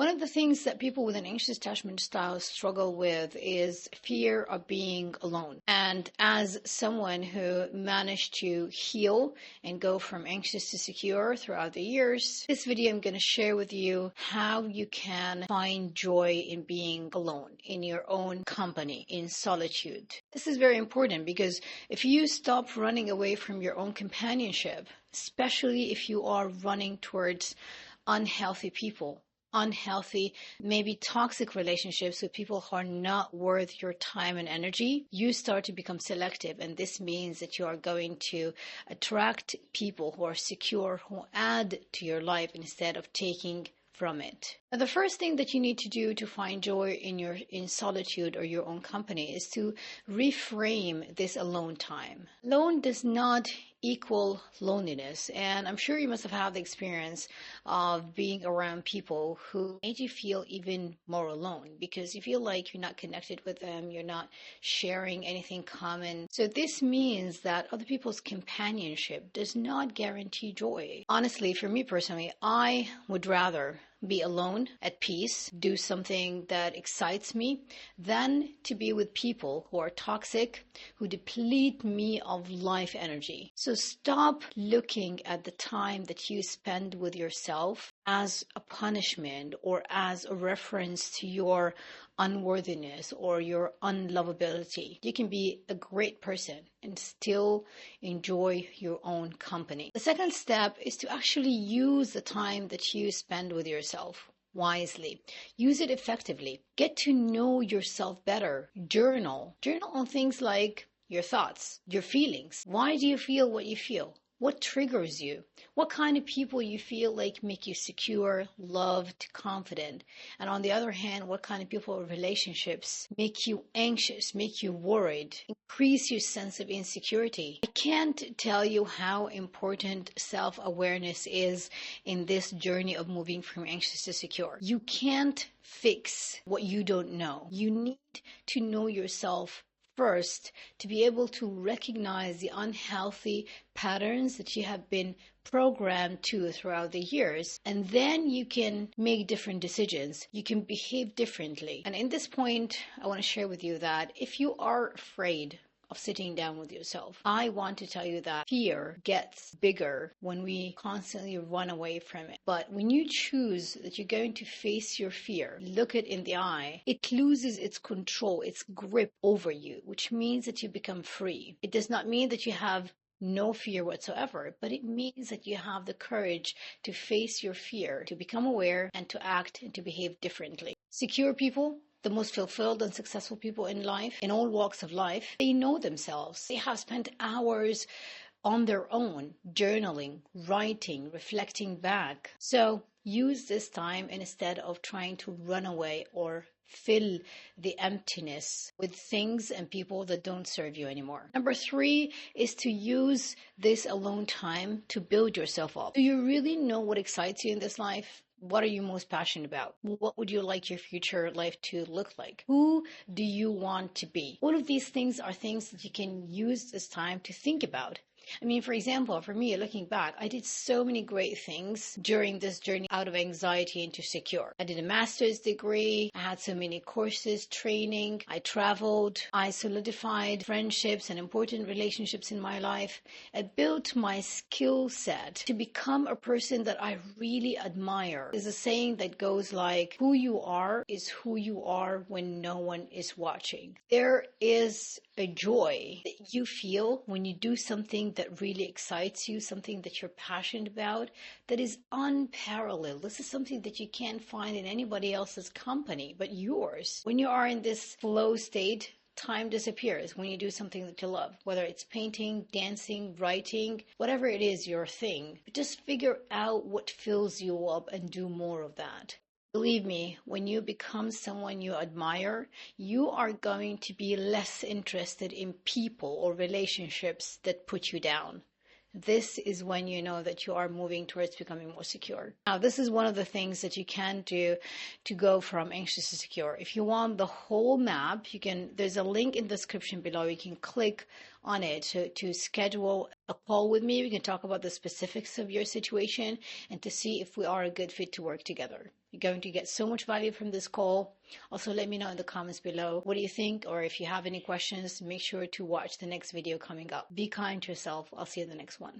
One of the things that people with an anxious attachment style struggle with is fear of being alone. And as someone who managed to heal and go from anxious to secure throughout the years, this video I'm going to share with you how you can find joy in being alone, in your own company, in solitude. This is very important because if you stop running away from your own companionship, especially if you are running towards unhealthy people, unhealthy, maybe toxic relationships with people who are not worth your time and energy, you start to become selective. And this means that you are going to attract people who are secure, who add to your life instead of taking from it. Now, the first thing that you need to do to find joy in solitude or your own company is to reframe this alone time. Alone does not equal loneliness, and I'm sure you must have had the experience of being around people who made you feel even more alone because you feel like you're not connected with them, you're not sharing anything common. So this means that other people's companionship does not guarantee joy. Honestly, for me personally, I would rather be alone, at peace, do something that excites me, than to be with people who are toxic, who deplete me of life energy. So stop looking at the time that you spend with yourself as a punishment or as a reference to your unworthiness or your unlovability. You can be a great person and still enjoy your own company. The second step is to actually use the time that you spend with yourself wisely. Use it effectively. Get to know yourself better. Journal. Journal on things like your thoughts, your feelings. Why do you feel what you feel? What triggers you? What kind of people you feel like make you secure, loved, confident? And on the other hand, what kind of people or relationships make you anxious, make you worried, increase your sense of insecurity? I can't tell you how important self-awareness is in this journey of moving from anxious to secure. You can't fix what you don't know. You need to know yourself first to be able to recognize the unhealthy patterns that you have been programmed to throughout the years, and then you can make different decisions. You can behave differently. And in this point, I want to share with you that if you are afraid of sitting down with yourself, I want to tell you that fear gets bigger when we constantly run away from it. But when you choose that you're going to face your fear, look it in the eye, it loses its control, its grip over you, which means that you become free. It does not mean that you have no fear whatsoever, but it means that you have the courage to face your fear, to become aware and to act and to behave differently. Secure people, the most fulfilled and successful people in life, in all walks of life, they know themselves. They have spent hours on their own, journaling, writing, reflecting back. So use this time instead of trying to run away or fill the emptiness with things and people that don't serve you anymore. Number 3 is to use this alone time to build yourself up. Do you really know what excites you in this life? What are you most passionate about? What would you like your future life to look like? Who do you want to be? All of these things are things that you can use this time to think about. I mean, for example, for me, looking back, I did so many great things during this journey out of anxiety into secure. I did a master's degree. I had so many courses, training. I traveled. I solidified friendships and important relationships in my life. I built my skill set to become a person that I really admire. There's a saying that goes like, who you are is who you are when no one is watching. There is a joy that you feel when you do something that really excites you, something that you're passionate about, that is unparalleled. This is something that you can't find in anybody else's company but yours. When you are in this flow state, time disappears when you do something that you love, whether it's painting, dancing, writing, whatever it is your thing. Just figure out what fills you up and do more of that. Believe me, when you become someone you admire, you are going to be less interested in people or relationships that put you down. This is when you know that you are moving towards becoming more secure. Now, this is one of the things that you can do to go from anxious to secure. If you want the whole map, there's a link in the description below. You can click on it to schedule a call with me. We can talk about the specifics of your situation and to see if we are a good fit to work together. You're going to get so much value from this call. Also, let me know in the comments below what do you think, or if you have any questions, make sure to watch the next video coming up. Be kind to yourself. I'll see you in the next one.